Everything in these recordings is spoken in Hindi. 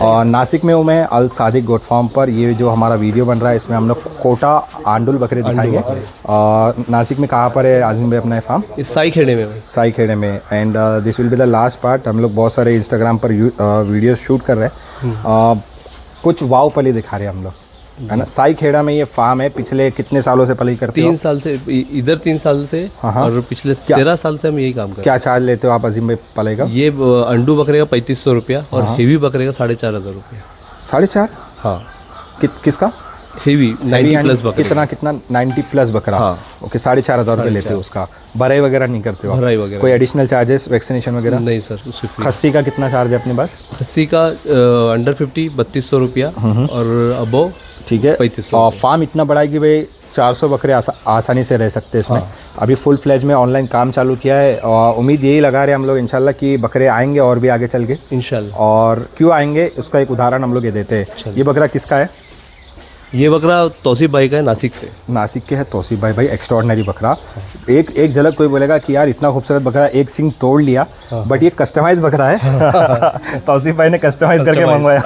और नासिक में हूँ मैं अल सादिक गोट फार्म पर। ये जो हमारा वीडियो बन रहा है इसमें हम लोग कोटा आंडुल बकरे दिखाएंगे। और नासिक में कहाँ पर है आजिम भाई अपना फार्म? इस साई खेड़े में भाई, साई खेड़े में। And this will be the last part. हम लोग बहुत सारे इंस्टाग्राम पर वीडियोस शूट कर रहे हैं। कुछ वाव पली दिखा रहे हैं हम लोग, है ना। साई खेड़ा में ये फार्म है। पिछले कितने सालों से पली करते हो? 3 साल से इधर, 3 साल से। हाँ। और पिछले 13 साल से हम यही काम कर रहे हैं। क्या चार्ज लेते हो आप अजीम भाई पले का? ये अंडू बकरे का 3500 रुपया और हेवी बकरे का 4500 रुपया। 4.5? हाँ। किसका? हेवी 90 प्लस बकरे। कितना 90 प्लस बकरा? हाँ। ओके, 4,500 रुपये लेते हो उसका। भराई वगैरह नहीं करते हो? भराई वगैरह कोई एडिशनल चार्जेस, वैक्सीनेशन वगैरह? नहीं सर, उससे फ्री। खस्सी का कितना चार्ज है अपने पास? खस्सी का अंडर 50 3200 रुपया और अबो ठीक है। 3500। और फार्म इतना बड़ा है कि भाई 400 बकरे आसानी से रह सकते हैं इसमें। अभी फुल फ्लेज में ऑनलाइन काम चालू किया है और उम्मीद यही लगा रहे हैं हम लोग इंशाल्लाह कि बकरे आएंगे और भी आगे चल के इंशाल्लाह। और क्यों आएंगे उसका एक उदाहरण हम लोग ये देते हैं। ये बकरा किसका है? ये बकरा तौसीफ भाई का है, नासिक से। नासिक के है तौसीफ भाई एक्स्ट्रॉर्डनरी बकरा। एक झलक कोई बोलेगा कि यार इतना खूबसूरत बकरा, एक सिंग तोड़ लिया, बट ये कस्टमाइज बकरा है। तौसीफ भाई ने कस्टमाइज करके मंगवाया।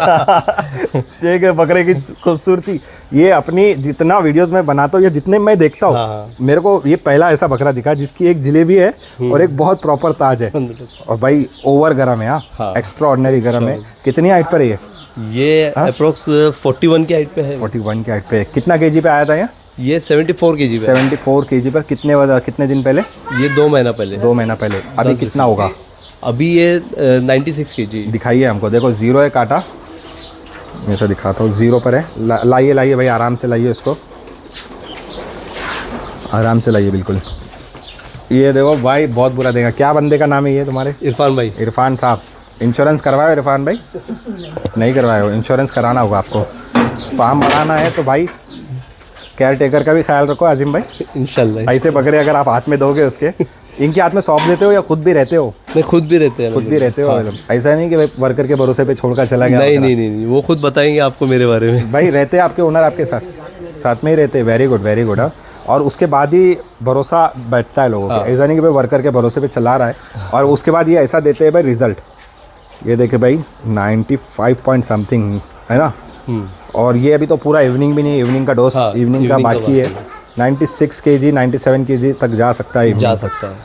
एक बकरे की खूबसूरती, ये अपनी जितना वीडियोस में बनाता हूँ या जितने मैं देखता हूँ, मेरे को ये पहला ऐसा बकरा दिखा जिसकी एक जलेबी है और एक बहुत प्रॉपर ताज है। और भाई ओवर गरम है, एक्स्ट्रॉर्डनरी गरम है। कितनी हाइट पर है ये अप्रोक्स 41 की हाइट पे है। 41 की हाइट पे। कितना केजी पे आया था ये 74 केजी पे। 74 केजी पर। कितने दिन पहले? ये 2 महीना पहले। 2 महीना पहले। अभी कितना होगा? अभी ये 96 केजी। दिखाइए हमको। देखो जीरो है काटा, मैं ऐसा दिखाता हूँ। जीरो पर है। लाइए भाई, आराम से लाइए उसको, आराम से लाइए बिल्कुल। ये देखो भाई, बहुत बुरा देगा। क्या बंदे का नाम है ये तुम्हारे? इरफान भाई। इरफान साहब। इंश्योरेंस करवाए इरफान भाई? नहीं करवाए हो? इंश्योरेंस कराना होगा आपको। फार्म बढ़ाना है तो भाई केयर टेकर का भी ख्याल रखो आजिम भाई, इंशाल्लाह। ऐसे बकरे अगर आप हाथ में दोगे उसके, इनके हाथ में सौंप देते हो या खुद भी रहते हो? नहीं, खुद भी रहते हैं। खुद भी रहते हो? ऐसा नहीं कि भाई वर्कर के भरोसे पे छोड़कर चला गया? नहीं, वो खुद बताएंगे आपको मेरे बारे में। भाई रहते हैं आपके ओनर आपके साथ में ही रहते हैं। Very good, very good. और उसके बाद ही भरोसा बैठता है लोगों का। ऐसा नहीं कि भाई वर्कर के भरोसे पे चला रहा है और उसके बाद ये ऐसा देते हैं भाई रिजल्ट। ये देखे भाई 95 पॉइंट समथिंग है ना। और ये अभी तो पूरा इवनिंग भी नहीं, इवनिंग का डोज इवनिंग का बाकी है। 96 केजी 97 केजी तक जा सकता है। जा सकता है।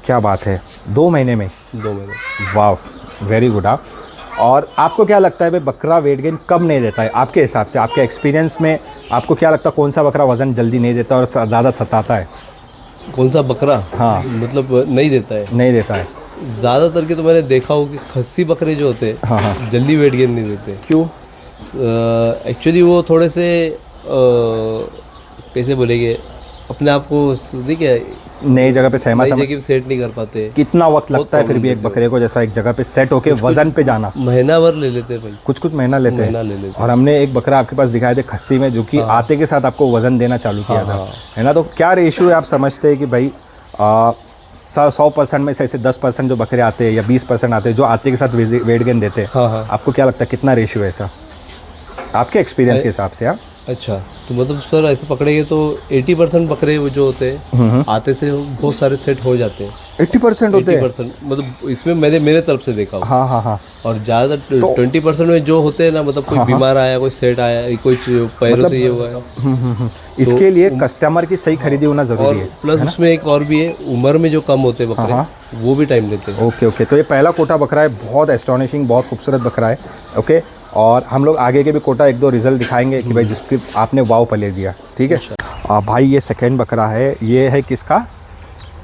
क्या बात है, 2 महीने में? 2 महीने। वाह, वेरी गुड। और आपको क्या लगता है भाई बकरा वेट गेन कब नहीं देता है आपके हिसाब से? आपके एक्सपीरियंस में आपको क्या लगता है कौन सा बकरा वजन जल्दी नहीं देता और ज़्यादा सताता है? कौन सा बकरा? हाँ, मतलब नहीं देता है। नहीं देता है। ज़्यादातर के तो मैंने देखा हो कि खस्सी बकरे जो होते हैं, हाँ, जल्दी वेट गेन नहीं देते। क्यों? एक्चुअली वो थोड़े से कैसे बोलेंगे, अपने आप को देखिए नई जगह पे सेट नहीं कर पाते। कितना वक्त लगता है फिर भी एक बकरे को जैसा एक जगह पे सेट होके वजन पे जाना? महीना भर ले लेते हैं भाई। कुछ महीना लेते हैं। और हमने एक बकरा आपके पास दिखाया था खस्सी में, जो कि आते के साथ आपको वजन देना चालू किया था, है ना। तो क्या रेशियो है आप समझते हैं कि भाई 100% में से ऐसे 10% जो बकरे आते हैं या 20% आते हैं जो आते के साथ वेट गेन देते हैं? आपको क्या लगता है कितना रेशियो है ऐसा आपके एक्सपीरियंस के हिसाब से? अच्छा, तो मतलब सर ऐसे पकड़ेंगे तो 80% बकरे वो जो होते हैं आते से बहुत सारे सेट हो जाते हैं। 80% होते हैं? 80% मतलब इसमें मेरे तरफ से देखा। हाँ। और ज़्यादातर 20% में जो होते हैं ना, मतलब कोई बीमार आया, कोई सेट आया, कोई पैरों से ये हुआ है। इसके लिए कस्टमर की सही खरीदी होना जरूरी है। प्लस उसमें एक और भी है, उम्र में जो कम होते हैं बकरे वो भी टाइम लेते हैं। ओके। तो ये पहला कोटा बकरा है, बहुत एस्टोनिशिंग, बहुत खूबसूरत बकरा है। ओके, और हम लोग आगे के भी कोटा 1-2 रिजल्ट दिखाएंगे कि भाई जिसकी आपने वाव पले दिया। ठीक है भाई। ये सेकेंड बकरा है, ये है किसका?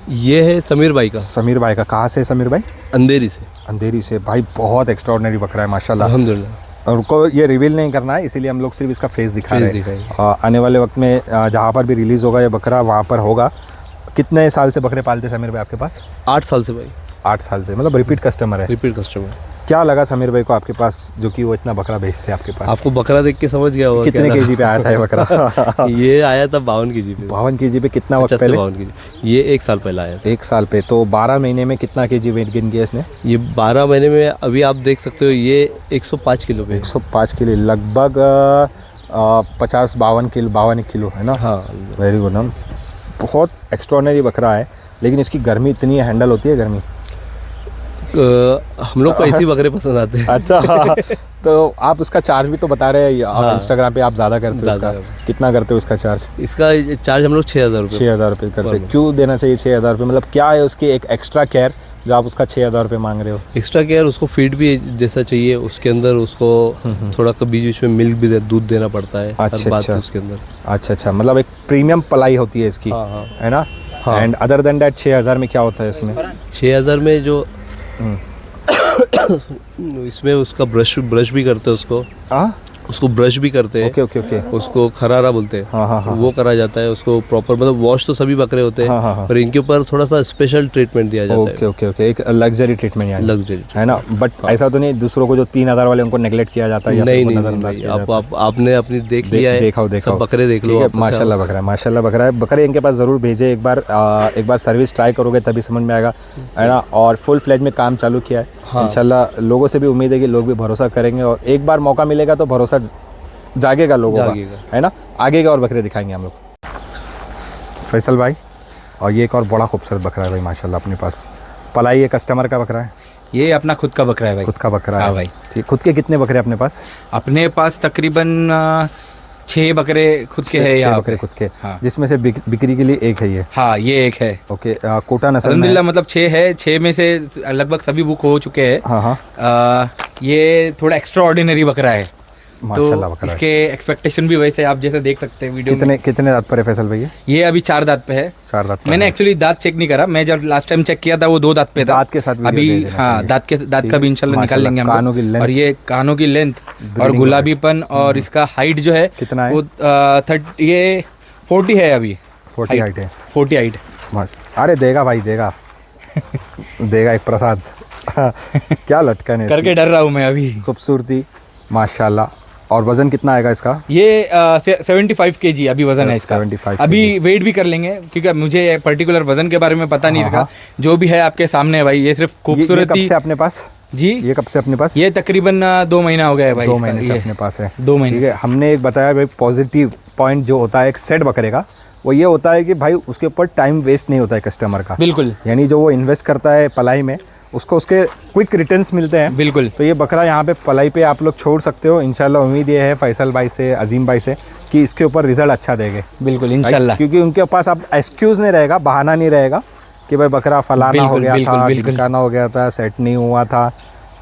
ये है समीर भाई का। समीर भाई का। कहाँ से समीर भाई? अंधेरी से। अंधेरी से। भाई बहुत एक्स्ट्राऑर्डिनरी बकरा है माशाल्लाह, अल्हम्दुलिल्लाह। और उनको ये रिवील नहीं करना है, इसीलिए हम लोग सिर्फ इसका फेस दिखा रहे हैं। आने वाले वक्त में जहाँ पर भी रिलीज़ होगा ये बकरा वहाँ पर होगा। कितने साल से बकरे पालते समीर भाई आपके पास? 8 साल से भाई। 8 साल से, मतलब रिपीट कस्टमर है? Repeat customer. क्या लगा समीर भाई को आपके पास जो कि वो इतना बकरा बेचते हैं आपके पास? आपको बकरा देख के समझ गया होगा कितने केजी पे आया था ये बकरा? ये आया था 52 केजी पे। 52 केजी पे। कितना वक्त पहले? 52 केजी। ये 1 साल पहले आया था। 1 साल पे। तो 12 महीने में कितना केजी वेट गेन किया इसने? ये 12 महीने में अभी आप देख सकते हो ये 105 किलो पे। 105 किलो, लगभग 52 किलो है ना। हाँ, वेरी गुड। बहुत एक्स्ट्रॉर्डिनरी बकरा है, लेकिन इसकी गर्मी इतनी हैंडल होती है गर्मी? हम लोग को ऐसी बकरे पसंद आते हैं। अच्छा तो आप उसका चार्ज भी तो बता रहे हैं, हाँ। इंस्टाग्राम पे आप ज़्यादा करते हो ज़्यादा उसका, कितना करते हो उसका चार्ज? इसका चार्ज हम लोग 6,000 रुपये। 6,000 रुपये करते हैं। क्यों देना चाहिए 6,000 रुपये? मतलब क्या है उसकी एक एक्स्ट्रा केयर जो आप उसका 6,000 रुपये मांग रहे हो? एक्स्ट्रा केयर, उसको फीड भी जैसा चाहिए, उसके अंदर उसको थोड़ा बीच बीच में मिल्क भी दूध देना पड़ता है हर अच्छा, बात अच्छा। उसके अंदर। अच्छा, मतलब एक प्रीमियम पलाई होती है इसकी, हाँ, हाँ। है ना? हाँ। एंड अदर देन डैट 6,000 में क्या होता है इसमें? 6,000 में जो इसमें उसका ब्रश भी करते हैं उसको ब्रश भी करते हैं। ओके। उसको खरारा बोलते हैं। हाँ। वो करा जाता है उसको प्रॉपर, मतलब वॉश तो सभी बकरे होते हैं, हाँ। पर इनके ऊपर थोड़ा सा स्पेशल ट्रीटमेंट दिया जाता है। ओके, एक लग्जरी ट्रीटमेंट यानी, लग्जरी, है ना? बट ऐसा तो नहीं दूसरों को जो 3,000 वाले उनको नेगलेक्ट किया जाता है या नहीं फिर नहीं उनको नजरअंदाज किया जाता है? आपने अपनी देख लिया है, देखा सब बकरे देख लो। ठीक है, आप, माशाल्लाह बकरा है। बकरे इनके पास ज़रूर भेजे एक बार सर्विस ट्राई करोगे तभी समझ में आएगा, है ना? और फुल फ्लेज में काम चालू किया है। हाँ। इंशाल्लाह लोगों से भी उम्मीद है कि लोग भी भरोसा करेंगे और एक बार मौका मिलेगा तो भरोसा जागेगा लोगों का, है ना? आगे के और बकरे दिखाएंगे हम लोग। फैसल भाई, और ये एक और बड़ा खूबसूरत बकरा है भाई माशाल्लाह अपने पास। पलाई ये कस्टमर का बकरा है? ये अपना खुद का बकरा है भाई। खुद का बकरा है? हाँ भाई। ठीक। खुद के कितने बकरे अपने पास? अपने पास तकरीबन 6 बकरे खुद के हैं 6 यहाँ बकरे पे। खुद के, हाँ। जिसमें से बिक्री के लिए एक है ये? हाँ, ये एक है। ओके। कोटा नस्ल में अल्हम्दुलिल्लाह, है? मतलब 6 है, 6 में से लगभग सभी बुक हो चुके हैं। हाँ। ये थोड़ा एक्स्ट्रा ऑर्डिनरी बकरा है, माशाल्लाह तो बकरा है। इसके एक्सपेक्टेशन भी वैसे आप जैसे देख सकते हैं वीडियो में। कितने दांत पर है फैसल भैया? ये अभी 4 दांत पे है। 4 दांत पर मैंने है। एक्चुअली दांत चेक नहीं करा, मैं जब लास्ट टाइम चेक किया था वो 2 दांत पे था। दांत के साथ वीडियो अभी दे देना हाँ, चाहिए। दांत का भी इंशाल्लाह निकाल लेंगे हम कानों की लोग। length, और ये कानों की लेंथ और breeding गुलाबीपन और इसका हाइट जो है कितना है? वो 40 है अभी। 40 हाइट है। 40 हाइट। अरे देगा भाई, देगा देगा एक प्रसाद। क्या लटकन है करके डर रहा हूँ मैं अभी। इसकी। खूबसूरती माशाल्लाह। और वजन कितना आएगा इसका? ये 75 kg अभी वजन है इसका। 75 अभी वेट भी कर लेंगे क्योंकि मुझे पर्टिकुलर वजन के बारे में पता नहीं इसका। जो भी है आपके सामने है भाई, ये सिर्फ ये खूबसूरती। कब से अपने पास? जी, ये कब से अपने पास? ये तकरीबन 2 महीना हो गया है भाई। 2 महीने से अपने पास है। 2 महीने। ठीक है। हमने एक बताया भाई पॉजिटिव पॉइंट जो होता है एक सेट बकरे का, वो ये होता है कि भाई उसके ऊपर टाइम वेस्ट नहीं होता है कस्टमर का। बिल्कुल यानी जो वो इन्वेस्ट करता है पलाई में, उसको उसके क्विक रिटर्न्स मिलते हैं। बिल्कुल। तो ये बकरा यहाँ पे पलाई पे आप लोग छोड़ सकते हो। इंशाल्लाह उम्मीद ये है फैसल भाई से, अजीम भाई से, कि इसके ऊपर रिजल्ट अच्छा देंगे। बिल्कुल इंशाल्लाह। क्योंकि उनके पास अब एक्सक्यूज़ नहीं रहेगा, बहाना नहीं रहेगा कि भाई बकरा फलाना हो गया था, ढिमकाना हो गया था, सेट नहीं हुआ था।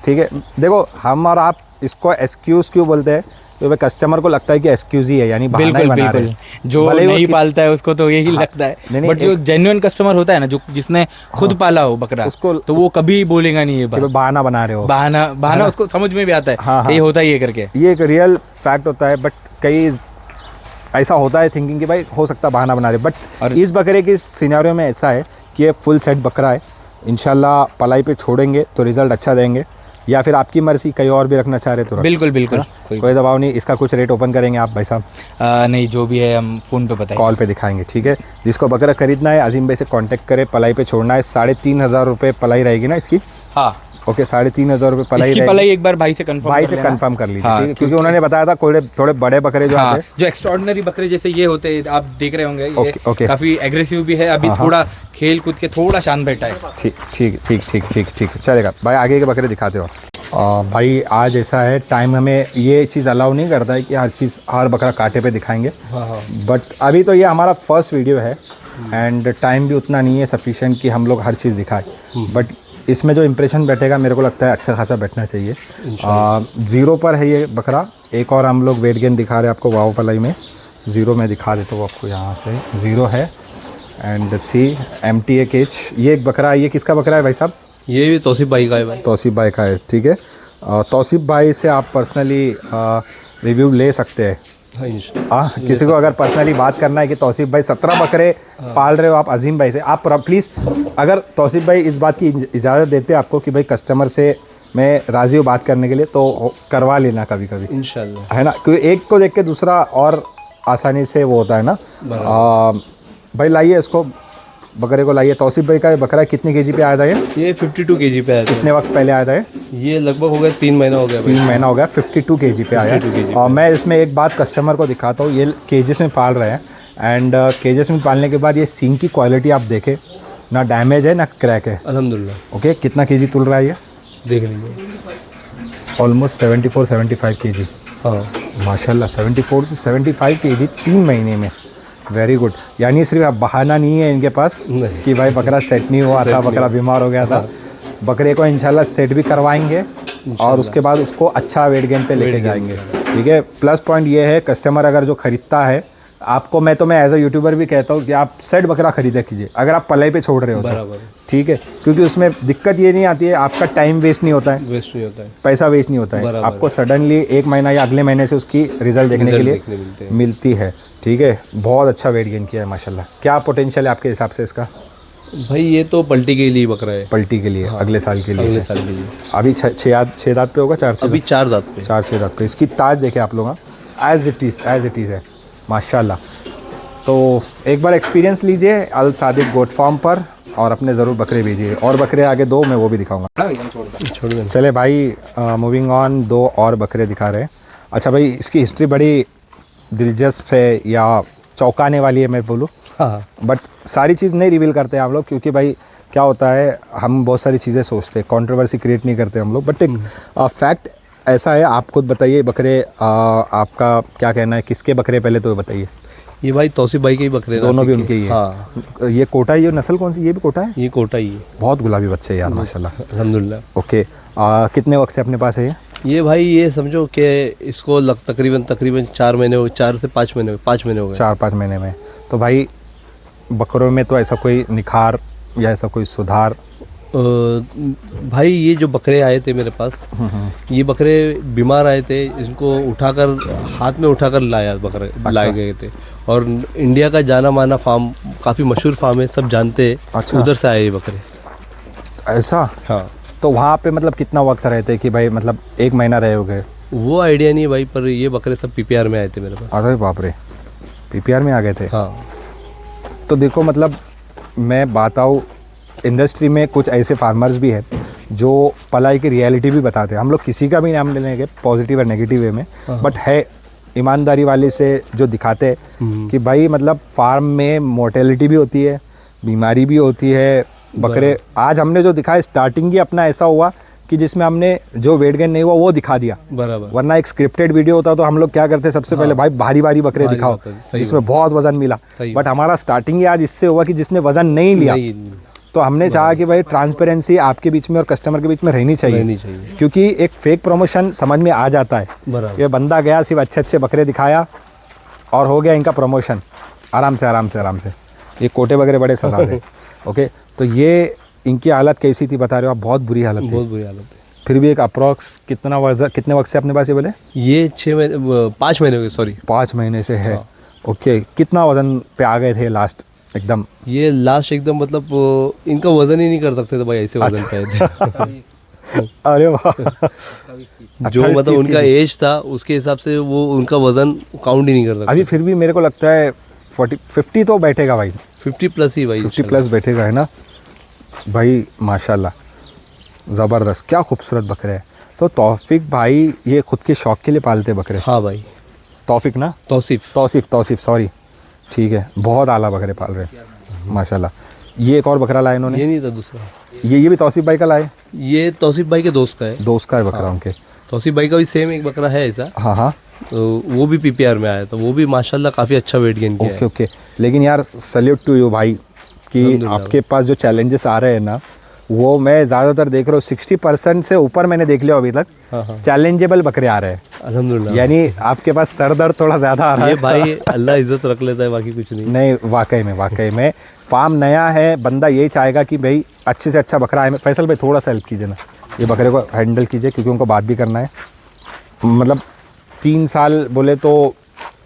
ठीक है। देखो हम और आप इसको एक्सक्यूज़ क्यों बोलते हैं? तो भाई कस्टमर को लगता है कि एक्सक्यूज ही है, यानी बहाना ही बना रहे हैं। जो भले ही वो नहीं पालता है उसको तो यही लगता है, नहीं, बट जो जेन्युइन कस्टमर होता है ना, जो जिसने खुद पाला हो बकरा, उसको तो वो कभी बोलेगा नहीं ये कि बात। भाई बहाना बना रहे हो। बहाना उसको समझ में भी आता है। हाँ, ये होता ही है करके। ये एक रियल फैक्ट होता है, बट कई ऐसा होता है थिंकिंग कि भाई हो सकता है बहाना बना रहे, बट इस बकरे की सिनेरियो में ऐसा है कि ये फुल सेट बकरा है। इंशाल्लाह पलाई पे छोड़ेंगे तो रिजल्ट अच्छा देंगे, या फिर आपकी मर्जी, कहीं और भी रखना चाह रहे तो बिल्कुल बिल्कुल, कोई दबाव नहीं। इसका कुछ रेट ओपन करेंगे आप भाई साहब? नहीं, जो भी है हम फ़ोन पे बताएंगे, कॉल पे दिखाएंगे। ठीक है। जिसको बकरा खरीदना है अजीम भाई से कांटेक्ट करें। पलाई पे छोड़ना है। 3,500 रुपये पलाई रहेगी ना इसकी? हाँ ओके, 3,500 रुपये पलाई इसकी पलाई एक बार भाई से कंफर्म कर लीजिए। हाँ, ठीक है। क्योंकि उन्होंने बताया था थोड़े बड़े बकरे जो आते हैं, जो एक्स्ट्राऑर्डिनरी बकरे जैसे ये होते हैं, आप देख रहे होंगे, ये ओके। काफी एग्रेसिव भी है। अभी थोड़ा खेल कूद के थोड़ा शांत बैठा है। ठीक चलेगा भाई। आगे के बकरे दिखाते हो। भाई आज ऐसा है, टाइम हमें ये चीज़ अलाउ नहीं करता है कि हर बकरा कांटे पे दिखाएंगे। बट अभी तो ये हमारा फर्स्ट वीडियो है एंड टाइम भी उतना नहीं है सफिशिएंट कि हम लोग हर चीज़ दिखाएं। बट इसमें जो इम्प्रेशन बैठेगा मेरे को लगता है अच्छा खासा बैठना चाहिए। 0 पर है ये बकरा। एक और हम लोग वेट गेन दिखा रहे हैं आपको वाव पलाई में। 0 में दिखा देता हूँ आपको, यहाँ से 0 है एंड सी MTA केज। ये एक बकरा है। ये किसका बकरा है भाई साहब? ये भी तौसीफ भाई का है भाई। तौसीफ भाई का है। ठीक है। तौसीफ भाई से आप पर्सनली रिव्यू ले सकते हैं। हाँ, किसी को अगर पर्सनली बात करना है कि तौसीफ भाई 17 बकरे पाल रहे हो आप अजीम भाई से, आप प्लीज़, अगर तौसीफ भाई इस बात की इजाज़त देते हैं आपको कि भाई कस्टमर से मैं राज़ी हूँ बात करने के लिए, तो करवा लेना कभी कभी, इंशाल्लाह, है ना? क्योंकि एक को देख के दूसरा और आसानी से वो होता है ना। भाई लाइए इसको, बकरे को लाइए। तौसीफ भाई का बकरा कितने केजी पे आया था ये? 52 kg पे आया था। कितने वक्त पहले आया था ये लगभग हो गया 3 महीना हो गया भाई। 3 महीना हो गया। 52 केजी पे आया। 52 kg और मैं इसमें एक बात कस्टमर को दिखाता हूँ। ये केजेस में पाल रहे हैं एंड केजेस में पालने के बाद ये सींग की क्वालिटी आप देखें, ना डैमेज है ना क्रैक है। अल्हम्दुलिल्लाह। ओके, कितना केजी तुल रहा है ये? देख लीजिए। Almost 74-75 KG. हाँ माशाल्लाह 74 से 75 केजी 3 महीने में। Very good. यानी सिर्फ अब बहाना नहीं है इनके पास नहीं। कि भाई बकरा सेट नहीं हुआ था, बकरा बीमार हो गया था। बकरे को इंशाल्लाह सेट भी करवाएंगे और उसके बाद उसको अच्छा वेट गेन पे लेके जाएंगे। ठीक है। प्लस पॉइंट ये है, कस्टमर अगर जो खरीदता है आपको, मैं एज अ यूट्यूबर भी कहता हूँ कि आप सेट बकरा खरीदा कीजिए अगर आप पलाई पे छोड़ रहे हो तो। बराबर। ठीक है, क्योंकि उसमें दिक्कत ये नहीं आती है, आपका टाइम वेस्ट नहीं होता है, वेस्ट नहीं होता है। पैसा वेस्ट नहीं होता है। बराबर आपको सडनली 1 महीना या अगले महीने से उसकी रिजल्ट देखने के लिए मिलते हैं। मिलती है। ठीक है, बहुत अच्छा वेट गेन किया है माशाल्लाह। क्या पोटेंशियल है आपके हिसाब से इसका? भाई ये तो पलटी के लिए बकरा है। पलटी के लिए अगले साल के लिए अगले है। साल के लिए। अभी 6 दांत पे होगा, 4 अभी 4 दांत पे। 4 दांत पे। इसकी ताज देखे आप लोग, एज इट इज़ है माशाल्लाह। तो एक बार एक्सपीरियंस लीजिए अल सादिक गोट फार्म पर और अपने ज़रूर बकरे भेजिए। और बकरे आगे 2 मैं वो भी दिखाऊंगा। छोड़ देना। चले भाई, मूविंग ऑन, 2 और बकरे दिखा रहे हैं। अच्छा भाई, इसकी हिस्ट्री बड़ी दिलचस्प है या चौंकाने वाली है मैं बोलूँ, हाँ बट सारी चीज़ नहीं रिवील करते हम लोग, क्योंकि भाई क्या होता है, हम बहुत सारी चीज़ें सोचते हैं, कंट्रोवर्सी क्रिएट नहीं करते हम लोग। बट एक फैक्ट ऐसा है, आप खुद बताइए बकरे, आपका क्या कहना है, किसके बकरे पहले तो बताइए। ये भाई तौसीफ भाई के ही बकरे दोनों भी नासिक के। उनके ही है। हाँ ये कोटा, ये नस्ल कौन सी? ये भी कोटा है। ये कोटा ही है। बहुत गुलाबी बच्चे हैं यार माशाल्लाह। अल्हम्दुलिल्लाह। ओके, कितने वक्त से अपने पास है ये? ये भाई ये समझो कि इसको तकरीबन 4 महीने हो, 4 से 5 महीने हो गए। 4-5 महीने में। तो भाई बकरों में तो ऐसा कोई निखार या ऐसा कोई सुधार? भाई ये जो बकरे आए थे मेरे पास, ये बकरे बीमार आए थे, इनको उठाकर हाथ में उठाकर लाया बकरे लाए गए थे। और इंडिया का जाना माना फार्म, काफ़ी मशहूर फार्म है, सब जानते हैं। अच्छा। उधर से आए ये बकरे। ऐसा? हाँ। तो वहाँ पे मतलब कितना वक्त रहते कि भाई, मतलब 1 महीना रहे हो गए? वो आइडिया नहीं है भाई, पर ये बकरे सब पीपीआर में आए थे मेरे पास। अरे बाप रे, पीपीआर में आ गए थे? हाँ। तो देखो, मतलब मैं बात आऊँ, इंडस्ट्री में कुछ ऐसे फार्मर्स भी हैं जो पलाई की रियलिटी भी बताते हैं। हम लोग किसी का भी नाम ले लेंगे पॉजिटिव और नेगेटिव वे में, बट है ईमानदारी वाले से जो दिखाते हैं कि भाई मतलब फार्म में मोर्टेलिटी भी होती है, बीमारी भी होती है। बकरे आज हमने जो दिखाया, स्टार्टिंग ही अपना ऐसा हुआ कि जिसमें हमने जो वेट गेन नहीं हुआ वो दिखा दिया। बराबर। वरना एक स्क्रिप्टेड वीडियो होता तो हम लोग क्या करते, सबसे पहले भाई भारी भारी बकरे दिखाओ जिसमें बहुत वजन मिला। बट हमारा स्टार्टिंग ही आज इससे हुआ कि जिसने वजन नहीं लिया। तो हमने चाहा कि भाई ट्रांसपेरेंसी आपके बीच में और कस्टमर के बीच में रहनी चाहिए, क्योंकि एक फेक प्रमोशन समझ में आ जाता है। ये बंदा गया, सिर्फ अच्छे बकरे दिखाया और हो गया इनका प्रमोशन। आराम से ये कोटे वगैरह बड़े सदा थे। ओके, तो ये इनकी हालत कैसी थी बता रहे हो आप? बहुत बुरी हालत थी। बहुत बुरी हालत है। फिर भी एक अप्रॉक्स कितने वक्त से अपने पास ये बोले? ये 5 महीने हुए, सॉरी 5 महीने से है। ओके, कितना वजन पे आ गए थे लास्ट एकदम? ये लास्ट एकदम मतलब इनका वजन ही नहीं कर सकते थे भाई, ऐसे वजन पे थे। अरे वाह। जो मतलब उनका एज था उसके हिसाब से वो उनका वजन काउंट ही नहीं कर सकते। अभी फिर भी मेरे को लगता है 50 तो बैठेगा भाई। 50 प्लस ही भाई। 50 प्लस बैठेगा, है ना भाई? माशाल्लाह, ज़बरदस्त, क्या खूबसूरत बकरे हैं। तो तौफीक भाई ये खुद के शौक के लिए पालते बकरे? हाँ भाई। तौफीक ना? तौसीफ, सॉरी। ठीक है, बहुत आला बकरे पाल रहे हैं माशाल्लाह। ये एक और बकरा लाए इन्होंने? ये नहीं था, दूसरा। ये भी तौसीफ भाई का लाए? ये तौसीफ भाई के दोस्त का है। दोस्त का है बकरा उनके? तौसीफ भाई का भी सेम एक बकरा है ऐसा। हाँ। तो वो भी पीपीआर में आया, तो वो भी माशाल्लाह काफ़ी अच्छा वेट गेन किया है। ओके। लेकिन यार सल्यूट टू यू भाई कि आपके पास जो चैलेंजेस आ रहे हैं ना, वो मैं ज़्यादातर देख रहा हूँ 60% से ऊपर मैंने देख लिया अभी तक। चैलेंजेबल बकरे आ रहे हैं अल्हम्दुलिल्लाह। यानी आपके पास सर दर्द थोड़ा ज़्यादा आ रहा है। ये भाई अल्लाह इज्जत रख लेता है, बाकी कुछ नहीं। वाकई में फार्म नया है, बंदा यही चाहेगा कि भाई अच्छे से अच्छा बकरा है। फैसल भाई थोड़ा सा हेल्प कीजिए ना, ये बकरे को हैंडल कीजिए, क्योंकि उनको बात भी करना है। मतलब 3 साल बोले तो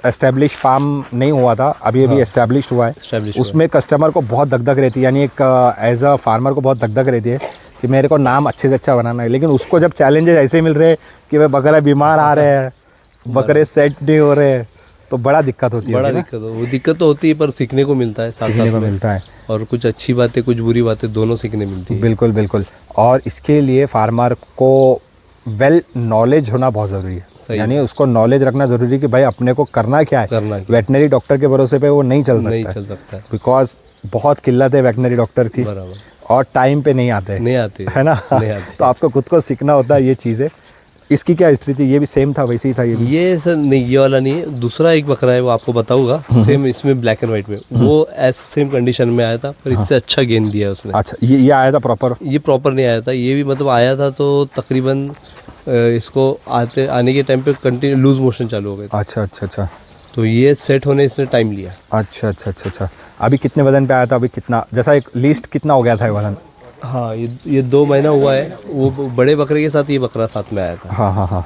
एस्टेब्लिश फार्म नहीं हुआ था, अभी एस्टेब्लिश्ड हुआ है। उसमें कस्टमर को बहुत दगदग रहती है, यानी एक एज अ फार्मर को बहुत दगदग रहती है कि मेरे को नाम अच्छे से अच्छा बनाना है। लेकिन उसको जब चैलेंजेस ऐसे मिल रहे हैं कि भाई बकरा बीमार आ रहे हैं, बकरे सेट नहीं हो रहे हैं, तो बड़ा दिक्कत होती है। वो दिक्कत तो होती है, पर सीखने को मिलता है, सीखने को मिलता है, और कुछ अच्छी बातें कुछ बुरी बातें दोनों सीखने मिलती है। बिल्कुल। और इसके लिए फार्मर को वेल नॉलेज होना बहुत ज़रूरी है। सही यानी उसको नॉलेज रखना जरूरी है कि भाई अपने को करना क्या है। करना क्या वेटनरी डॉक्टर के भरोसे पे वो नहीं चल नहीं सकता चल सकता है। बिकॉज बहुत किल्लत है वेटनरी डॉक्टर की बराबर और टाइम पे नहीं आते नहीं आती है ना। नहीं आती। तो आपको खुद को सीखना होता है ये चीज़ें। इसकी क्या हिस्ट्री थी? ये भी सेम था, वैसे ही था ये भी? ये सर नहीं, ये वाला नहीं है, दूसरा एक बकरा है वो आपको बताऊंगा। सेम इसमें ब्लैक एंड व्हाइट में वो ऐसे सेम कंडीशन में आया था पर इससे अच्छा गेन दिया उसने। अच्छा, ये आया था प्रॉपर? ये प्रॉपर नहीं आया था, ये भी मतलब आया था तो तकरीबन इसको आने के टाइम पे कंटिन्यू लूज मोशन चालू हो गए थे। अच्छा अच्छा अच्छा तो ये सेट होने इसने टाइम लिया। अच्छा अच्छा अच्छा अच्छा। अभी कितने वजन पे आया था? अभी कितना, जैसा एक लीस्ट कितना हो गया था ये वजन? हाँ ये 2 महीना हुआ है, वो बड़े बकरे के साथ ये बकरा साथ में आया था। हाँ हाँ हाँ।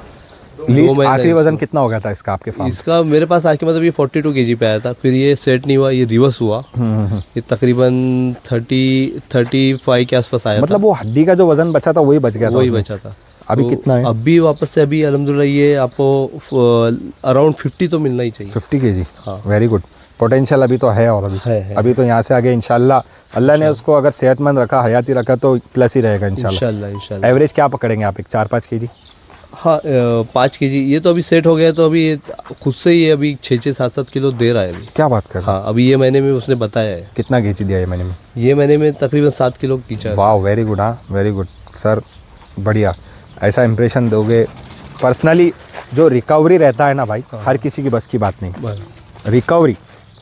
लीस्ट महीना आखिरी इसका। वजन कितना हो गया था इसका आपके फार्म? इसका मेरे पास आके मतलब ये 42 kg पे आया था, फिर ये सेट नहीं हुआ, ये रिवर्स हुआ। ये तकरीबन 35 के आसपास आया मतलब वो हड्डी का जो वजन बचा था वही बच गया था, था वही उसमें? बचा था। अभी तो कितना है? अभी वापस से अभी अल्हम्दुलिल्लाह ये आपको अराउंड 50 तो मिलना ही चाहिए। 50 kg? हाँ। Very good. पोटेंशियल अभी तो है। और है। अभी तो यहाँ से आगे इंशाल्लाह अल्लाह ने उसको अगर सेहतमंद रखा, हयाती रखा तो प्लस ही रहेगा इंशाल्लाह। इंशाल्लाह। एवरेज क्या पकड़ेंगे आप? एक 4-5 kg? हाँ 5 kg ये तो अभी सेट हो गया है, तो अभी ये खुद से ही अभी 6-7 किलो दे रहा है अभी। क्या बात कर रहे हैं? हाँ अभी ये महीने में उसने बताया है। कितना केजी दिया ये महीने में? ये महीने में तकरीबन 7 किलो खींचा है। वाह, वेरी गुड। हाँ वेरी गुड सर, बढ़िया। ऐसा इंप्रेशन दोगे। पर्सनली जो रिकवरी रहता है ना भाई, हर किसी की बस की बात नहीं। बस, रिकवरी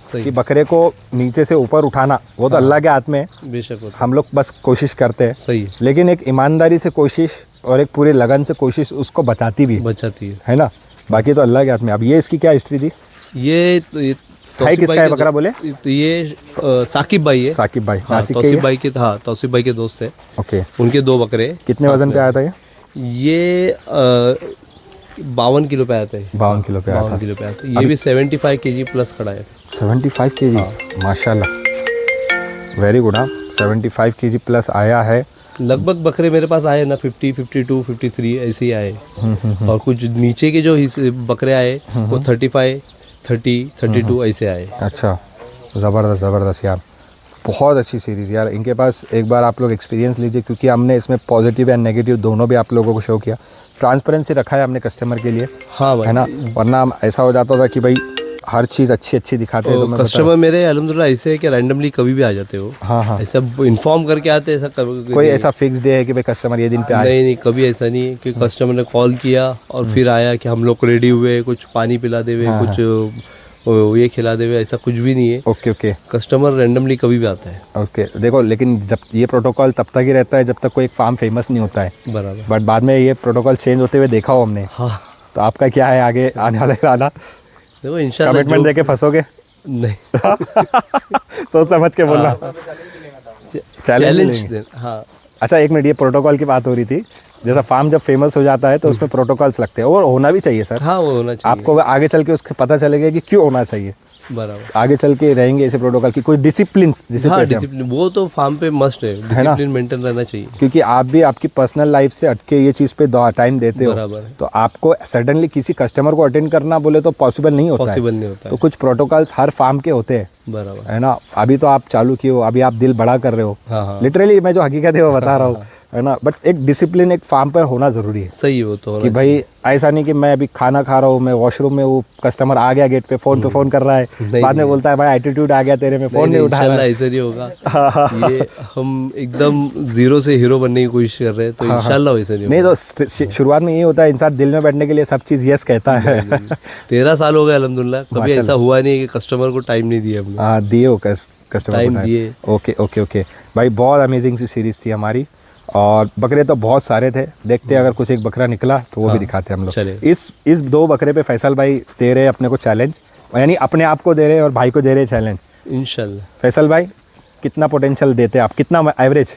सही कि बकरे को नीचे से ऊपर उठाना वो तो अल्लाह के हाथ में है। बेशक होता हम लोग बस कोशिश करते हैं, सही है, लेकिन एक ईमानदारी से कोशिश और एक पूरी लगन से कोशिश उसको बचाती भी बचाती है ना। बाकी तो अल्लाह के हाथ में। अब ये इसकी क्या हिस्ट्री थी? है। ये भाई तौसीफ किसका है के बकरा बोले? तो ये साकिब भाई है। साकिब भाई, हाँ, नासिक के तौसीफ ये? भाई के, हाँ तौसीफ भाई के दोस्त है। ओके। उनके 2 बकरे हैं। कितने वजन पे आया था ये? ये 52 किलो पे आया था। 52 किलो पे आया 52 था। किलो पे आया था। ये भी 75 kg प्लस खड़ा है। 75 kg? माशाल्लाह, वेरी गुड। हाँ 75 kg प्लस आया है। लगभग बकरे मेरे पास आए ना 50, 52, 53 ऐसे ही आए। और कुछ नीचे के जो बकरे आए वो 35, 30, 32 ऐसे आए। अच्छा, ज़बरदस्त ज़बरदस्त यार, बहुत अच्छी सीरीज़ यार। इनके पास एक बार आप लोग एक्सपीरियंस लीजिए, क्योंकि हमने इसमें पॉजिटिव एंड नेगेटिव दोनों भी आप लोगों को शो किया। ट्रांसपेरेंसी रखा है हमने कस्टमर के लिए, हाँ भाई, है ना। वरना ऐसा हो जाता था कि भाई हर चीज़ अच्छी दिखाते हैं तो मैं कस्टमर मेरे अल्हम्दुलिल्लाह ऐसे है कि रैंडमली कभी भी आ जाते हो। हाँ हाँ, ऐसा इन्फॉर्म करके आते, ऐसा कोई ऐसा फिक्स डे है कि भाई कस्टमर ये दिन पे आए? नहीं, कभी ऐसा नहीं है कि कस्टमर ने कॉल किया और फिर आया कि हम लोग रेडी हुए, कुछ पानी पिला देवे, कुछ ये खिला देवे, ऐसा कुछ भी नहीं है। ओके ओके कस्टमर रैंडमली कभी भी आता है। ओके। देखो, लेकिन जब ये प्रोटोकॉल तब तक ही रहता है जब तक कोई एक फार्म फेमस नहीं होता है, बराबर। बट बाद में ये प्रोटोकॉल चेंज होते हुए देखा हो हमने। हाँ तो आपका क्या है आगे आने वाला इरादा? देखो इंशाल्लाह कमिटमेंट देके फंसोगे? नहीं, सोच समझ के बोलना। चैलेंज दे। हाँ अच्छा, एक मिनट, ये प्रोटोकॉल की बात हो रही थी। जैसा फार्म जब फेमस हो जाता है तो उसमें प्रोटोकॉल्स लगते हैं, और होना भी चाहिए सर। हाँ वो होना चाहिए। आपको आगे चल के उसका पता चलेगा कि क्यों होना चाहिए। बराबर। आगे चल के रहेंगे ऐसे प्रोटोकॉल की कोई डिसिप्लिन, हाँ डिसिप्लिन वो तो फार्म पे मस्ट है, डिसिप्लिन मेंटेन रहना चाहिए। क्योंकि आप भी आपकी पर्सनल लाइफ से हटके ये चीज़ पे टाइम देते हो, बराबर है। तो आपको सडनली किसी कस्टमर को अटेंड करना बोले तो पॉसिबल नहीं होता पॉसिबल है। नहीं होता तो है। कुछ प्रोटोकॉल्स हर फार्म के होते हैं, बराबर है ना। अभी तो आप चालू किए हो, अभी आप दिल बड़ा कर रहे हो। हाँ हाँ लिटरली मैं जो हकीकत है वो बता रहा हूँ, है ना। बट एक डिसिप्लिन एक फार्म पर होना ज़रूरी है सही है वो तो होना कि भाई ऐसा नहीं कि मैं अभी खाना खा रहा हूँ, मैं वॉशरूम में, वो कस्टमर आ गया गेट पे फ़ोन कर रहा है, नहीं, बाद में बोलता है भाई एटीट्यूड आ गया तेरे में, फ़ोन नहीं उठा रहा इंशाल्लाह है। ऐसे नहीं होगा। ये हम एकदम जीरो से हीरो बनने की कोशिश कर रहे हैं, तो इंशाल्लाह वैसे नहीं नहीं होगा। तो शुरुआत में ये होता है, इंसान दिल में बैठने के लिए सब चीज़ यस कहता है। 13 साल हो गए अल्हम्दुलिल्लाह, कभी ऐसा हुआ नहीं है कि कस्टमर को टाइम नहीं दिया हमने। हाँ दिए हो कस्टमर टाइम को दिए। ओके ओके ओके भाई, बहुत अमेजिंग सी सीरीज़ थी हमारी, और बकरे तो बहुत सारे थे। देखते हैं अगर कुछ एक बकरा निकला तो वो भी दिखाते हैं हम लोग। चलिए। इस 2 बकरे पे फैसल भाई दे रहे अपने को चैलेंज, यानी अपने आप को दे रहे और भाई को दे रहे चैलेंज। इंशाल्लाह फैसल भाई कितना पोटेंशियल देते हैं आप, कितना एवरेज?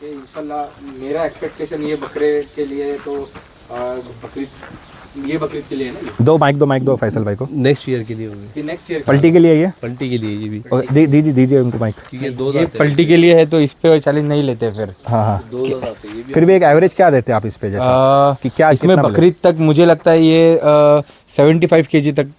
इंशाल्लाह मेरा एक्सपेक्टेशन ये बकरे के लिए तो बकरीद, ये बकरीद के लिए है ना, दो माइक दो फैसल भाई को। नेक्स्ट ईयर के लिए होगी, ये नेक्स्ट ईयर पलटी के लिए ये, पलटी के लिए ये भी, दीजिए उनको माइक। क्योंकि 2 ये पलटी के लिए है तो इस पे चैलेंज नहीं लेते फिर। हाँ हाँ, 2 दांत आते हैं ये भी। फिर भी एक एवरेज क्या देते हैं आप इस पे, जैसा कि क्या इसमें कितना बकरीद तक मुझे लगता है ये 75 kg तक,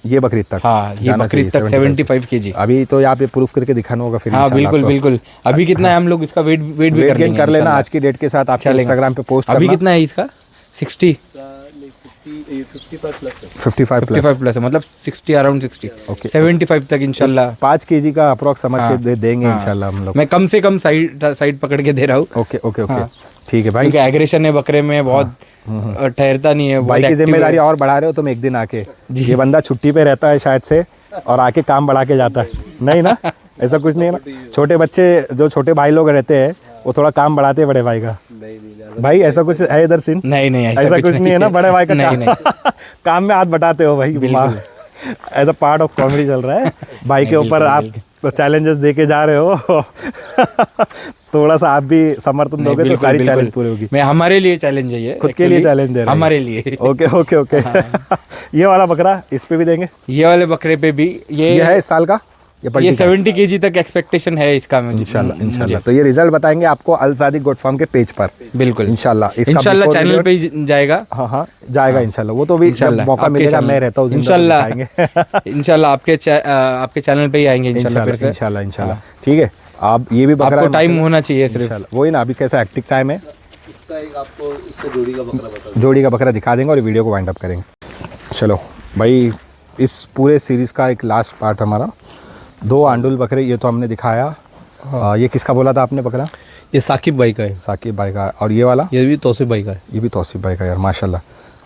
ये बकरीद तक? हाँ ये जाना बकरीद तक चाहिए 75 kg। अभी तो यहाँ पे प्रूफ करके दिखाना होगा फिर हाँ इंशाल्लाह बिल्कुल आपको। बिल्कुल। अभी कितना है हम लोग इसका वेट भी वेट गेन कर लेना आज की डेट के साथ, आपके इंस्टाग्राम पे पोस्ट अभी करना। कितना है इसका? 60 55 प्लस है। 55 प्लस 55 प्लस है, मतलब 60 अराउंड 60 Okay. 75 तक इंशाल्लाह। 5 kg का अप्रोक्स समझ हाँ। के देंगे हाँ। इंशाल्लाह हम लोग। मैं कम से कम साइड पकड़ के दे रहा हूँ, ओके ओके ओके, हाँ। ठीक है भाई। क्योंकि एग्रेशन है बकरे में बहुत, ठहरता नहीं है, भाई की जिम्मेदारी और बढ़ा रहे हो तुम एक दिन आके। ये बंदा छुट्टी पे रहता है शायद से और आके काम बढ़ा के जाता है, नहीं ना? ऐसा कुछ नहीं है ना? छोटे बच्चे जो छोटे भाई लोग रहते हैं वो थोड़ा काम बढ़ाते हैं बड़े भाई का। भाई ऐसा कुछ है इधर सीन? नहीं ऐसा कुछ नहीं है ना? बड़े भाई का नहीं काम, काम में हाथ बटाते हो भाई। ऐसा पार्ट ऑफ कॉमेडी चल रहा है। भाई के ऊपर आप चैलेंजेस दे के जा रहे हो। थोड़ा सा आप भी समर्थन दोगे तो सारी चैलेंज पूरी होगी। मैं हमारे लिए चैलेंज है ये, खुद के लिए चैलेंज दे रहे हैं हमारे लिए। Okay okay okay. ये वाला बकरा इस पे भी देंगे? ये वाले बकरे पे भी ये है इस साल का? ये 70 kg तक एक्सपेक्टेशन है इसका मुझे। इंशाल्लाह। तो ये रिजल्ट बताएंगे आपको अल सादिक गोट फार्म के पेज पर। बिल्कुल इंशाल्लाह। इंशाल्लाह चैनल पे ही जाएगा। हाँ हाँ जाएगा इंशाल्लाह। वो तो भी जब मौका मिलेगा मैं रहता हूँ इंशाल्लाह। इंशाल्लाह आपके चैनल पे ही आएंगे इंशाल्लाह फिर से। इंशाल्लाह इंशाल्लाह। ठीक है, आप ये भी बकरा आपको टाइम होना चाहिए सिर्फ। इंशाल्लाह। वही ना, अभी कैसा एक्टिव टाइम है? इसका एक आपको इसका जोड़ी का बकरा बता जोड़ी का बकरा दिखा देंगे और वीडियो को वाइंड अप करेंगे। चलो भाई, इस पूरे सीरीज़ का एक लास्ट पार्ट हमारा 2 आंडुल बकरे। ये तो हमने दिखाया। ये किसका बोला था आपने बकरा? ये साकिब भाई का है। साकिब भाई का। और ये वाला? ये भी तौसीफ भाई का है। ये भी तौसीफ भाई का यार, माशाल्लाह।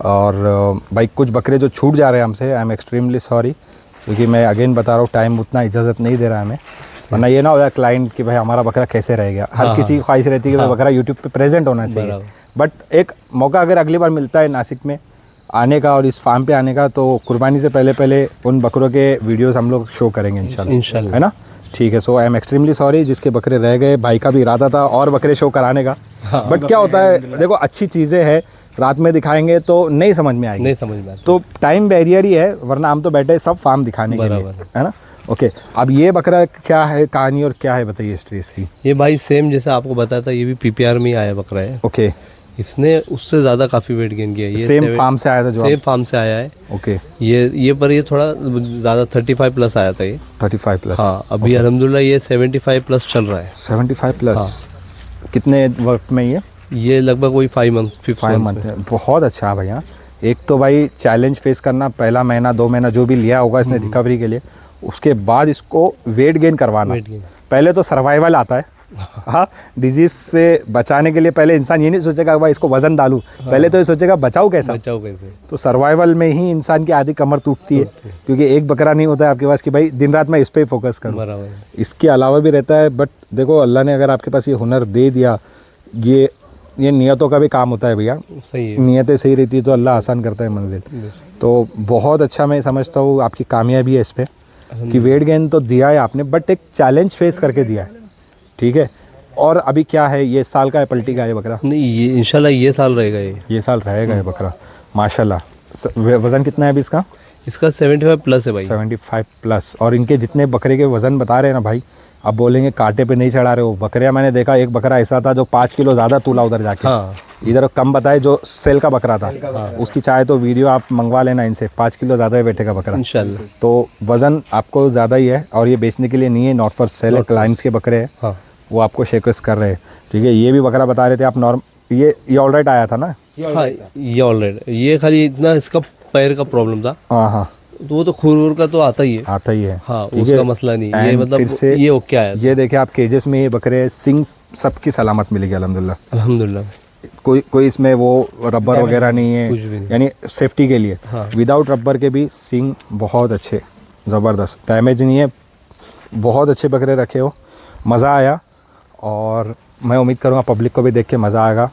और भाई कुछ बकरे जो छूट जा रहे हैं हमसे, आई एम एक्सट्रीमली सॉरी, क्योंकि मैं अगेन बता रहा हूँ टाइम उतना इजाज़त नहीं दे रहा है हमें। वरना ये ना हो जाए क्लाइंट कि भाई हमारा बकरा कैसे रह गया। हर किसी की ख्वाहिश रहती है कि बकरा यूट्यूब पे प्रेजेंट होना चाहिए। बट एक मौका अगर अगली बार मिलता है नासिक में आने का और इस फार्म पे आने का, तो कुर्बानी से पहले उन बकरों के वीडियोस हम लोग शो करेंगे इंशाल्लाह, है ना? ठीक है। सो आई एम एक्सट्रीमली सॉरी जिसके बकरे रह गए। भाई का भी इरादा था और बकरे शो कराने का, बट क्या होता है देखो, अच्छी चीज़ें हैं, रात में दिखाएंगे तो नहीं समझ में आएगी, नहीं समझ में आता। तो टाइम बैरियर ही है, वरना हम तो बैठे सब फार्म दिखाने के लिए, है ना? ओके, अब ये बकरा क्या है कहानी और क्या है बताइए हिस्ट्री इसकी। ये भाई सेम जैसा आपको बताया था, ये भी पीपीआर में ही आया बकरा है। ओके, इसने उससे ज़्यादा काफ़ी वेट गेन किया है। ये सेम फार्म से आया था जो? सेम फार्म से आया है। ओके, ये पर ये थोड़ा ज़्यादा 35 प्लस आया था ये। 35 प्लस। हाँ, अभी अल्हम्दुलिल्लाह ये 75 प्लस चल रहा है। 75 प्लस। कितने वक्त में ये लगभग वही 5 मंथ 5 मंथ में। बहुत अच्छा है भैया। एक तो भाई चैलेंज फेस करना, पहला महीना 2 महीना जो भी लिया होगा इसने रिकवरी के लिए, उसके बाद इसको वेट गेन करवाना। पहले तो सर्वाइवल आता है। हाँ, डिजीज से बचाने के लिए पहले इंसान ये नहीं सोचेगा भाई इसको वजन डालूं, पहले तो ये सोचेगा बचाओ कैसे। तो सर्वाइवल में ही इंसान की आधी कमर टूटती है, क्योंकि एक बकरा नहीं होता है आपके पास कि भाई दिन रात मैं इस पे ही फोकस करूँ। इसके अलावा भी रहता है, बट देखो अल्लाह ने अगर आपके पास ये हुनर दे दिया, ये नियतों का भी काम होता है भैया। सही है, नियतें सही रहती है तो अल्लाह आसान करता है मंजिल। तो बहुत अच्छा मैं समझता हूँ आपकी कामयाबी है इस पर, कि वेट गेन तो दिया है आपने, बट एक चैलेंज फेस करके दिया है। ठीक है। और अभी क्या है, ये साल का है पलटी का है बकरा? नहीं, ये इंशाल्लाह ये साल रहेगा। ये साल रहेगा ये बकरा, माशाल्लाह। वज़न कितना है अभी इसका? इसका 75 प्लस है भाई। 75 प्लस। और इनके जितने बकरे के वज़न बता रहे हैं ना भाई, अब बोलेंगे कांटे पे नहीं चढ़ा रहे हो। बकरिया मैंने देखा, एक बकरा ऐसा था जो 5 किलो ज़्यादा तूला उधर जाके। हाँ, इधर कम बताए जो सेल का बकरा था। हाँ। उसकी चाहे तो वीडियो आप मंगवा लेना इनसे, 5 किलो ज़्यादा है बेटे का बकरा इंशाल्लाह। तो वज़न आपको ज़्यादा ही है, और ये बेचने के लिए नहीं है, नॉट फॉर सेल, क्लाइंट्स के बकरे हैं। हाँ, वो आपको शेकर्स कर रहे हैं। ठीक है। ये भी बकरा बता रहे थे आप नॉर्म, ये ऑलराइट आया था ना? हाँ, ये ऑलराइट। ये खाली इतना इसका पैर का प्रॉब्लम था। हाँ हाँ, तो वो तो खूर का तो आता ही है। हाँ, उसका मसला नहीं ये, मतलब फिर से ये ओके आया। ये देखे आप केजेस में ये बकरे, सिंग सबकी सलामत मिलेगी अल्हम्दुलिल्लाह। अल्हम्दुलिल्लाह। कोई इसमें वो रबर वगैरह नहीं है, यानी सेफ्टी के लिए। हाँ। विदाउट रबर के भी सिंग बहुत अच्छे, ज़बरदस्त, डैमेज नहीं है। बहुत अच्छे बकरे रखे हो, मज़ा आया, और मैं उम्मीद करूँगा पब्लिक को भी देख के मज़ा आएगा।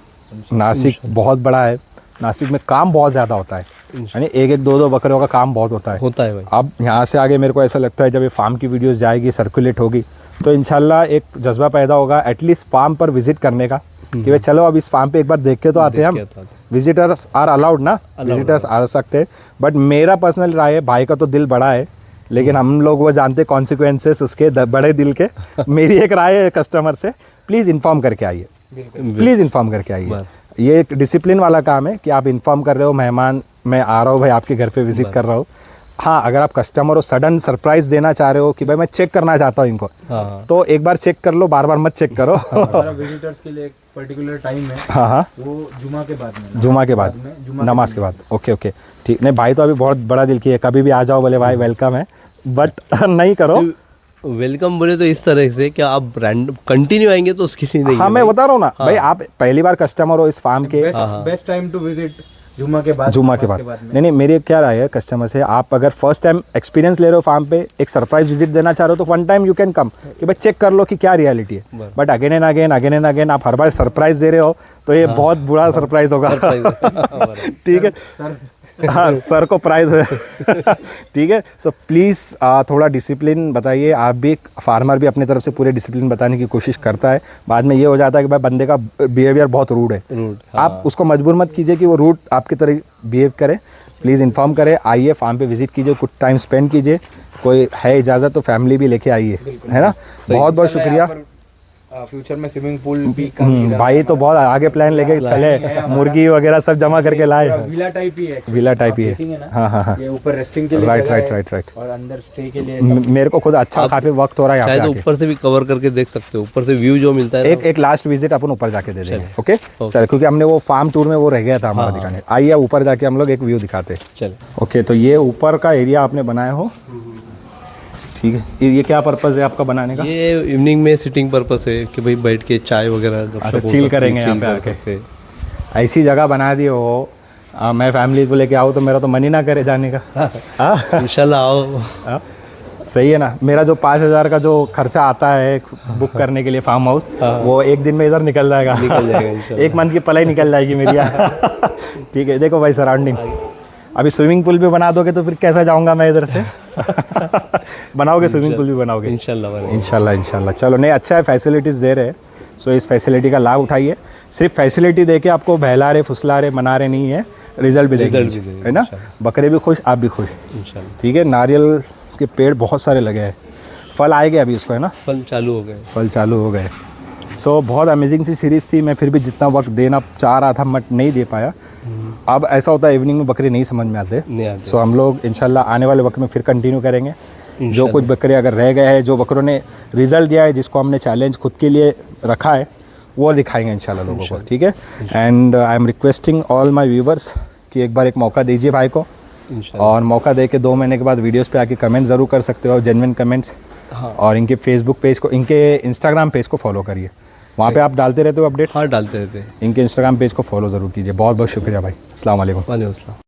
नासिक बहुत बड़ा है, नासिक में काम बहुत ज़्यादा होता है, यानी एक 2 बकरों का काम बहुत होता है भाई। अब यहाँ से आगे मेरे को ऐसा लगता है जब ये फार्म की वीडियोस जाएगी, सर्कुलेट होगी, तो इंशाल्लाह एक जज्बा पैदा होगा एटलीस्ट फार्म पर विजिट करने का, कि भाई चलो अब इस फार्म पे एक बार देख के तो आते हैं हम। विजिटर्स आर अलाउड ना, विजिटर्स आ सकते हैं, बट मेरा पर्सनल राय है, भाई का तो दिल बड़ा है, लेकिन हम लोग वो जानते कॉन्सिक्वेंसेस उसके बड़े दिल के। मेरी एक राय है कस्टमर से, प्लीज़ इन्फॉर्म करके आइए, प्लीज़ इन्फॉर्म करके आइए। ये एक डिसिप्लिन वाला काम है कि आप इन्फॉर्म कर रहे हो, मेहमान मैं आ रहा हूँ भाई आपके घर पे विजिट कर रहा हूँ, हाँ, अगर आप कस्टमर को सडन सरप्राइज देना चाह रहे हो कि भाई मैं चेक करना चाहता हूँ इनको, हाँ तो एक बार चेक कर लो, बार बार मत चेक करो। हमारा विजिटर्स के लिए एक पर्टिकुलर टाइम है, हाँ हाँ, वो जुमा के बाद में, जुमा के बाद, नमाज के बाद। ओके ओके, ठीक। नहीं भाई तो अभी बहुत बड़ा दिल की है, कभी भी आ जाओ बोले भाई वेलकम है, बट नहीं करो। वेलकम बोले तो इस तरह से कि आप रैंडम कंटिन्यू आएंगे तो उसकी नहीं हाँ, मैं बता रहा हूँ ना भाई, आप पहली बार कस्टमर हो इस फार्म के, बेस्ट टाइम टू विजिट जुमा के बाद, जुमा के बाद। में। नहीं, मेरी क्या राय है कस्टमर से, आप अगर फर्स्ट टाइम एक्सपीरियंस ले रहे हो फार्म पे, एक सरप्राइज विजिट देना चाह रहे हो, तो one time you can come कि भाई चेक कर लो कि क्या रियलिटी है। बट अगेन एंड अगेन आप हर बार सरप्राइज दे रहे हो, तो ये बहुत बुरा सरप्राइज होगा। ठीक है, हाँ, सर को प्राइज हो। ठीक है, सो प्लीज़ थोड़ा डिसिप्लिन बताइए। आप भी, फार्मर भी अपनी तरफ से पूरे डिसिप्लिन बताने की कोशिश करता है, बाद में ये हो जाता है कि भाई बंदे का बिहेवियर बहुत रूड है, आप उसको मजबूर मत कीजिए कि वो रूड आपकी तरह बिहेव करे। प्लीज़ इन्फॉर्म करें, आइए फार्म पे विजिट कीजिए, कुछ टाइम स्पेंड कीजिए, कोई है इजाज़त तो फैमिली भी लेके आइए, है ना। बहुत बहुत शुक्रिया। फ्यूचर में स्विमिंग पूल भी भाई तो बहुत आगे प्लान लेके चले, मुर्गी वगैरह सब जमा करके लाए। विला टाइप ही है, विला टाइप ही है, हाँ हाँ हाँ, ये ऊपर रेस्टिंग के लिए राइट। और अंदर स्टे के लिए। मेरे को खुद अच्छा काफी वक्त हो रहा है यहाँ शायद पे आके। ऊपर से भी कवर करके देख सकते हो, ऊपर से व्यू जो मिलता है एक लास्ट विजिट अपन ऊपर जाके दे देंगे। ओके चल, क्योंकि हमने वो फार्म टूर में वो रह गया था हमारा दिखाने। आइए ऊपर जाके हम लोग एक व्यू दिखाते हैं। चल। ओके, तो ये ऊपर का एरिया आपने बनाया हो, ठीक है। ये क्या पर्पस है आपका बनाने का? ये इवनिंग में सिटिंग पर्पस है कि भाई बैठ के चाय वगैरह अच्छा, चिल करेंगे यहाँ पे आके। ऐसी जगह बना दी हो, मैं फैमिली को लेके आऊँ तो मेरा तो मन ही ना करे जाने का। हाँ, इंशाल्लाह आओ। हाँ, सही है ना। मेरा जो 5,000 का जो खर्चा आता है बुक करने के लिए फार्म हाउस, वो एक दिन में इधर निकल जाएगा इंशाल्लाह। एक मंथ की पलाई निकल जाएगी मेरी। ठीक है, देखो भाई सराउंडिंग। अभी स्विमिंग पूल भी बना दोगे तो फिर कैसा जाऊंगा मैं इधर से? बनाओगे स्विमिंग पूल भी बनाओगे? इंशाल्लाह। चलो, नहीं अच्छा है, फैसिलिटीज़ दे रहे हैं, सो इस फैसिलिटी का लाभ उठाइए। सिर्फ फैसिलिटी दे के आपको बहला रहे, फुसला रहे, मना रहे नहीं है, रिजल्ट भी देंगे, है ना। बकरे भी खुश, आप भी खुश, ठीक है। नारियल के पेड़ बहुत सारे लगे हैं, फल आएंगे अभी उसको, है ना। फल चालू हो गए। सो बहुत अमेजिंग सी सीरीज़ थी। मैं फिर भी जितना वक्त देना चाह रहा था बट नहीं दे पाया। अब ऐसा होता है इवनिंग में बकरे नहीं समझ में आते, सो हम लोग इंशाल्लाह आने वाले वक्त में फिर कंटिन्यू करेंगे। जो कुछ बकरे अगर रह गए हैं, जो बकरों ने रिजल्ट दिया है, जिसको हमने चैलेंज खुद के लिए रखा है, वो दिखाएंगे इंशाल्लाह लोगों को, ठीक है। And I am requesting all my viewers कि एक बार एक मौका दीजिए भाई को, और मौका दे के 2 महीने के बाद वीडियोस पे आके कमेंट ज़रूर कर सकते हो, जेन्युइन कमेंट्स। और इनके फेसबुक पेज को, इनके इंस्टाग्राम पेज को फॉलो करिए, वहाँ पे आप डालते रहते हो अपडेट्स। हाँ, डालते रहते हैं। इनके इंस्टाग्राम पेज को फॉलो ज़रूर कीजिए। बहुत बहुत शुक्रिया भाई, अस्सलाम वालेकुम। वालेकुम अस्सलाम।